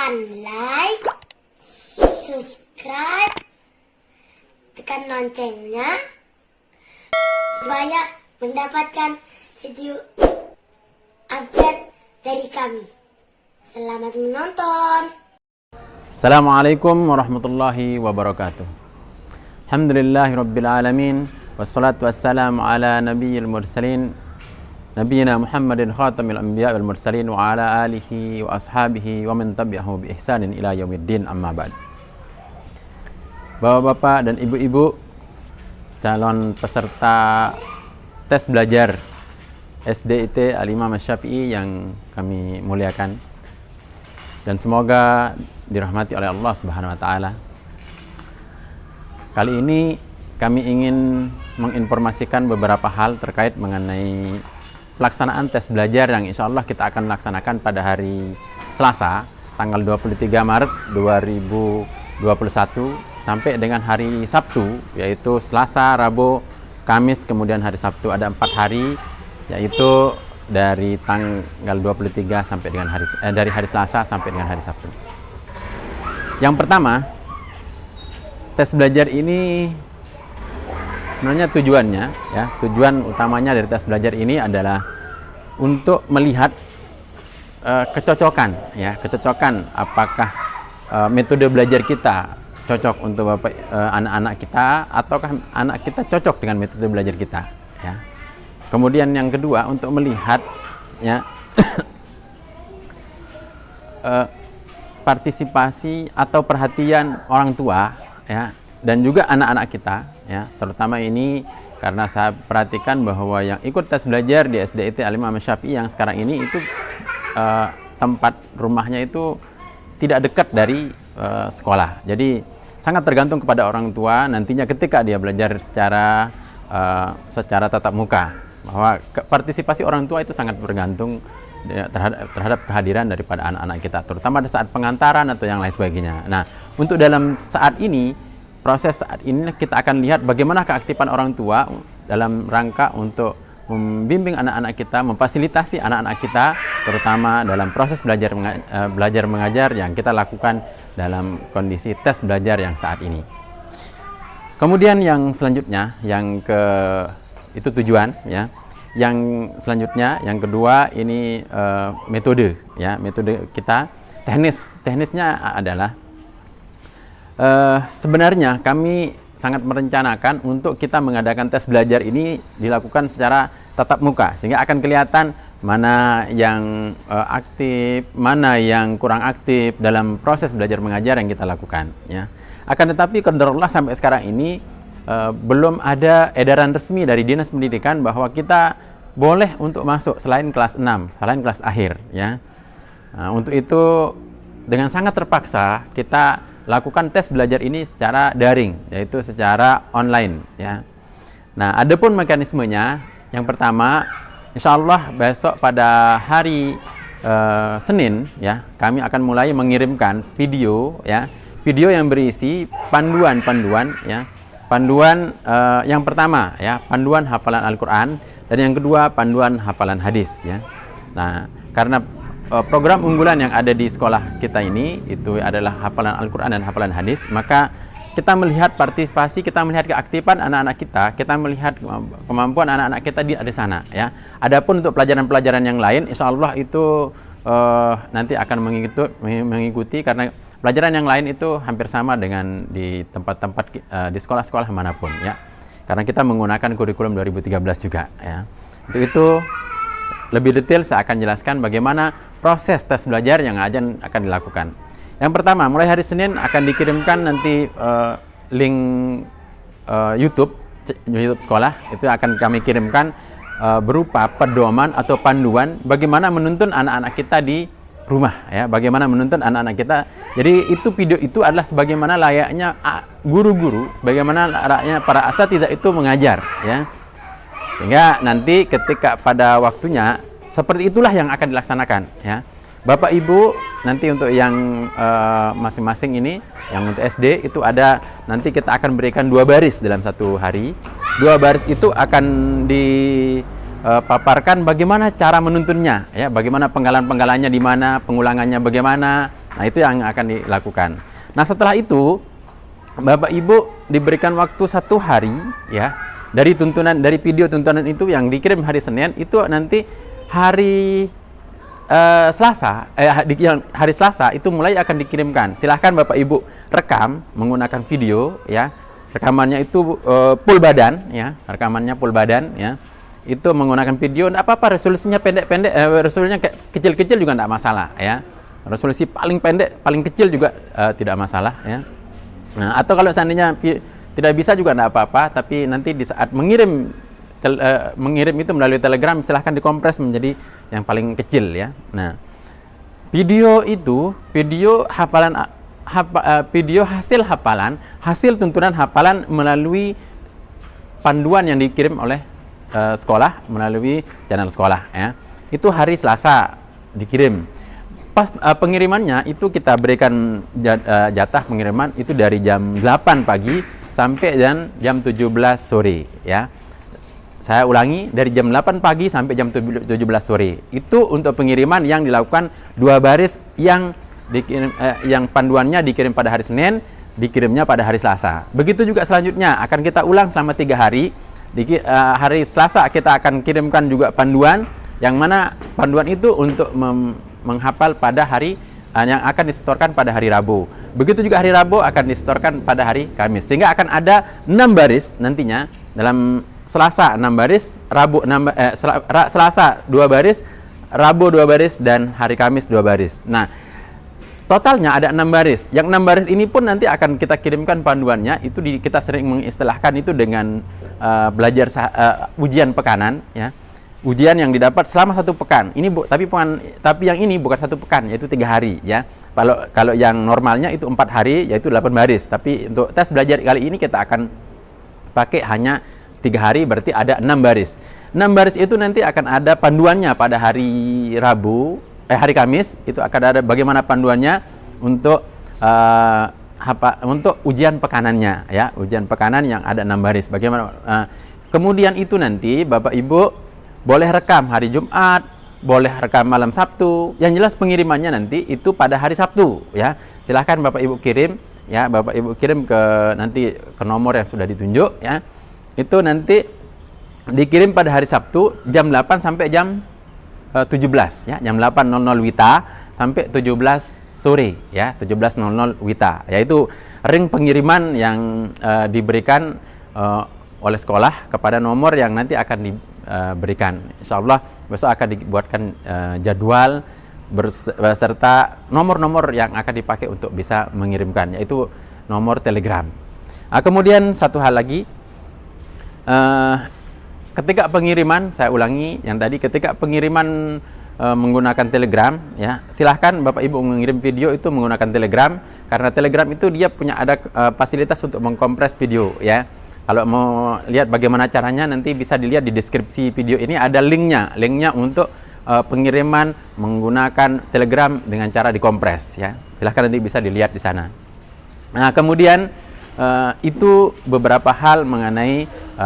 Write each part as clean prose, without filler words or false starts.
tekan like, subscribe, tekan loncengnya supaya mendapatkan video update dari kami. Selamat menonton. Assalamualaikum warahmatullahi wabarakatuh. Alhamdulillahi rabbil alamin. Wassalatu wassalamu ala nabiyil mursalin Nabiyina Muhammadin khatamil anbiya wal mursalin wa ala alihi wa ashabihi wa man tabi'ahu bi ihsanin ila yaumiddin, amma ba'd. Bapak-bapak dan ibu-ibu calon peserta tes belajar SDIT Al-Imam Asy-Syafi'i yang kami muliakan dan semoga dirahmati oleh Allah Subhanahu wa taala. Kali ini kami ingin menginformasikan beberapa hal terkait mengenai pelaksanaan tes belajar yang insya Allah kita akan laksanakan pada hari Selasa tanggal 23 Maret 2021 sampai dengan hari Sabtu, yaitu Selasa, Rabu, Kamis, kemudian hari Sabtu. Ada 4 hari, yaitu dari tanggal 23 sampai dengan dari hari Selasa sampai dengan hari Sabtu. Yang pertama, tes belajar ini sebenarnya tujuan utamanya dari tes belajar ini adalah untuk melihat kecocokan apakah metode belajar kita cocok untuk anak-anak kita ataukah anak kita cocok dengan metode belajar kita, ya. Kemudian yang kedua, untuk melihat partisipasi atau perhatian orang tua, ya, dan juga anak-anak kita, ya, terutama ini karena saya perhatikan bahwa yang ikut tes belajar di SDIT Al-Imam Asy-Syafi'i yang sekarang ini itu tempat rumahnya itu tidak dekat dari sekolah. Jadi sangat tergantung kepada orang tua nantinya ketika dia belajar secara tatap muka, bahwa partisipasi orang tua itu sangat bergantung terhadap kehadiran daripada anak-anak kita, terutama pada saat pengantaran atau yang lain sebagainya. Nah, untuk dalam proses saat ini kita akan lihat bagaimana keaktifan orang tua dalam rangka untuk membimbing anak-anak kita, memfasilitasi anak-anak kita, terutama dalam proses belajar mengajar yang kita lakukan dalam kondisi tes belajar yang saat ini. Kemudian yang selanjutnya, itu tujuan, ya. Yang selanjutnya, yang kedua ini metode kita. Teknisnya adalah sebenarnya kami sangat merencanakan untuk kita mengadakan tes belajar ini dilakukan secara tatap muka, sehingga akan kelihatan mana yang aktif, mana yang kurang aktif dalam proses belajar mengajar yang kita lakukan, ya. Akan tetapi qadarullah sampai sekarang ini belum ada edaran resmi dari Dinas Pendidikan bahwa kita boleh untuk masuk selain kelas 6, selain kelas akhir, ya. Nah, untuk itu dengan sangat terpaksa kita lakukan tes belajar ini secara daring, yaitu secara online, ya. Nah, adapun mekanismenya, yang pertama, insya Allah besok pada hari Senin, ya, kami akan mulai mengirimkan video, ya, video yang berisi panduan, ya, panduan yang pertama, ya, panduan hafalan Al-Quran, dan yang kedua panduan hafalan hadis, ya. Nah, karena program unggulan yang ada di sekolah kita ini itu adalah hafalan Al-Quran dan hafalan hadis, maka kita melihat partisipasi, kita melihat keaktifan anak-anak kita melihat kemampuan anak-anak kita di sana, ya. Adapun untuk pelajaran-pelajaran yang lain, insya Allah itu nanti akan mengikuti karena pelajaran yang lain itu hampir sama dengan di tempat-tempat di sekolah-sekolah manapun, ya. Karena kita menggunakan kurikulum 2013 juga, ya. Untuk itu lebih detail saya akan jelaskan bagaimana proses tes belajar yang akan dilakukan. Yang pertama, mulai hari Senin akan dikirimkan nanti link YouTube sekolah, itu akan kami kirimkan berupa pedoman atau panduan bagaimana menuntun anak-anak kita di rumah, ya, bagaimana menuntun anak-anak kita. Jadi itu video itu adalah sebagaimana layaknya guru-guru, bagaimana layaknya para asatidzah itu mengajar, ya. Sehingga nanti ketika pada waktunya seperti itulah yang akan dilaksanakan, ya. Bapak Ibu nanti untuk yang masing-masing ini, yang untuk SD itu ada, nanti kita akan berikan 2 baris dalam satu hari. 2 baris itu akan dipaparkan bagaimana cara menuntunnya, ya, bagaimana penggalan-penggalannya di mana, pengulangannya bagaimana, Nah, itu yang akan dilakukan. Nah, setelah itu Bapak Ibu diberikan waktu 1 hari ya, dari video tuntunan itu yang dikirim hari Senin itu nanti hari hari Selasa itu mulai akan dikirimkan. Silahkan Bapak Ibu rekam menggunakan video ya. Rekamannya itu full badan ya, rekamannya full badan ya. Itu menggunakan video, enggak apa-apa, resolusinya pendek-pendek, resolusinya kecil-kecil juga enggak masalah ya. Resolusi paling pendek, paling kecil juga tidak masalah ya. Nah, atau kalau seandainya tidak bisa juga enggak apa-apa, tapi nanti di saat mengirim itu melalui Telegram silahkan dikompres menjadi yang paling kecil ya. Nah, video itu video hasil hafalan, hasil tuntunan hafalan melalui panduan yang dikirim oleh sekolah melalui channel sekolah ya. Itu hari Selasa dikirim. Pas pengirimannya itu kita berikan jatah pengiriman itu dari jam 8 pagi sampai jam 17 sore ya. Saya ulangi, dari jam 8 pagi sampai jam 17 sore. Itu untuk pengiriman yang dilakukan 2 baris yang panduannya dikirim pada hari Senin, dikirimnya pada hari Selasa. Begitu juga selanjutnya akan kita ulang selama 3 hari. Hari Selasa kita akan kirimkan juga panduan, yang mana panduan itu untuk menghafal pada hari yang akan disetorkan pada hari Rabu. Begitu juga hari Rabu akan disetorkan pada hari Kamis. Sehingga akan ada 6 baris nantinya dalam Selasa 6 baris, Selasa 2 baris, Rabu 2 baris, dan hari Kamis 2 baris. Nah, totalnya ada 6 baris. Yang 6 baris ini pun nanti akan kita kirimkan panduannya. Itu kita sering mengistilahkan itu dengan belajar ujian pekanan ya. Ujian yang didapat selama 1 pekan. Tapi yang ini bukan 1 pekan, yaitu 3 hari ya. Kalau yang normalnya itu 4 hari, yaitu 8 baris. Tapi untuk tes belajar kali ini kita akan pakai hanya 3 hari, berarti ada 6 baris. 6 baris itu nanti akan ada panduannya pada hari hari Kamis. Itu akan ada bagaimana panduannya untuk untuk ujian pekanannya ya, ujian pekanan yang ada 6 baris. Bagaimana kemudian itu nanti Bapak Ibu boleh rekam hari Jumat, boleh rekam malam Sabtu. Yang jelas pengirimannya nanti itu pada hari Sabtu ya. Silahkan Bapak Ibu kirim ya, Bapak Ibu kirim nanti ke nomor yang sudah ditunjuk ya. Itu nanti dikirim pada hari Sabtu jam 8 sampai jam 17 ya, jam 8.00 WITA sampai 17 sore ya, 17.00 WITA. Yaitu ring pengiriman yang diberikan oleh sekolah kepada nomor yang nanti akan diberikan. Insyaallah besok akan dibuatkan jadwal beserta nomor-nomor yang akan dipakai untuk bisa mengirimkan, yaitu nomor Telegram. Kemudian satu hal lagi, ketika pengiriman, saya ulangi yang tadi, ketika pengiriman menggunakan Telegram ya, silahkan Bapak Ibu mengirim video itu menggunakan Telegram, karena Telegram itu dia punya ada fasilitas untuk mengkompres video ya. Kalau mau lihat bagaimana caranya, nanti bisa dilihat di deskripsi video ini, ada linknya untuk pengiriman menggunakan Telegram dengan cara dikompres ya. Silahkan nanti bisa dilihat di sana. Nah, kemudian itu beberapa hal mengenai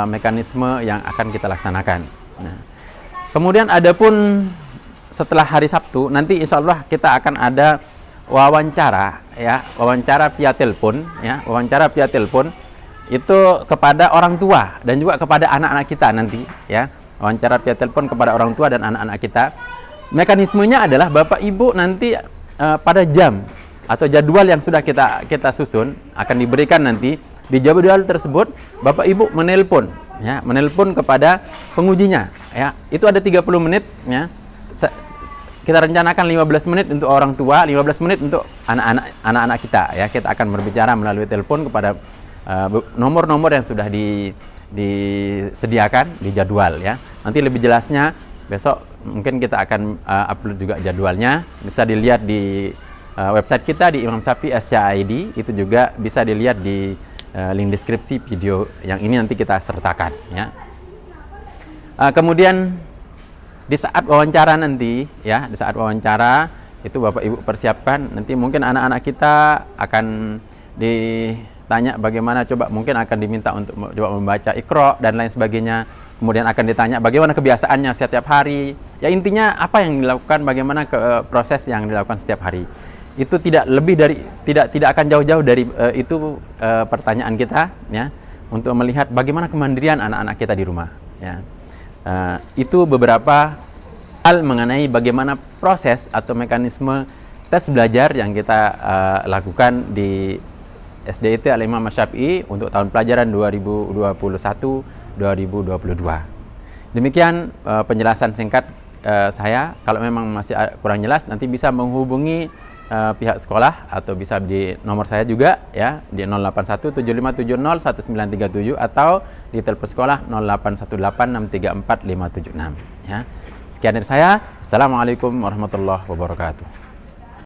mekanisme yang akan kita laksanakan. Nah, kemudian adapun setelah hari Sabtu nanti insya Allah kita akan ada wawancara ya, wawancara via telepon ya, wawancara via telepon itu kepada orang tua dan juga kepada anak-anak kita nanti ya, wawancara via telepon kepada orang tua dan anak-anak kita. Mekanismenya adalah Bapak Ibu nanti pada jam atau jadwal yang sudah kita susun akan diberikan nanti. Di jadwal tersebut Bapak Ibu menelpon ya, menelpon kepada pengujinya ya. Itu ada 30 menit ya. Kita rencanakan 15 menit untuk orang tua, 15 menit untuk anak-anak kita ya. Kita akan berbicara melalui telepon kepada nomor-nomor yang sudah disediakan di jadwal ya. Nanti lebih jelasnya besok mungkin kita akan upload juga jadwalnya. Bisa dilihat di website kita di Imam Shafi'i SCID. Itu juga bisa dilihat di link deskripsi video yang ini nanti kita sertakan ya. Kemudian di saat wawancara nanti ya, di saat wawancara itu Bapak Ibu persiapkan, nanti mungkin anak-anak kita akan ditanya bagaimana, coba mungkin akan diminta untuk coba membaca Iqra dan lain sebagainya. Kemudian akan ditanya bagaimana kebiasaannya setiap hari. Ya intinya apa yang dilakukan, bagaimana proses yang dilakukan setiap hari. itu tidak akan jauh-jauh dari itu pertanyaan kita, ya, untuk melihat bagaimana kemandirian anak-anak kita di rumah, ya. Itu beberapa hal mengenai bagaimana proses atau mekanisme tes belajar yang kita lakukan di SDIT Al-Imam Asy-Syafi'i untuk tahun pelajaran 2021-2022. Demikian penjelasan singkat saya. Kalau memang masih kurang jelas, nanti bisa menghubungi pihak sekolah atau bisa di nomor saya juga, ya, di 081757019337 atau di telepon sekolah 0818634576, ya. Sekian dari saya. Assalamualaikum warahmatullahi wabarakatuh.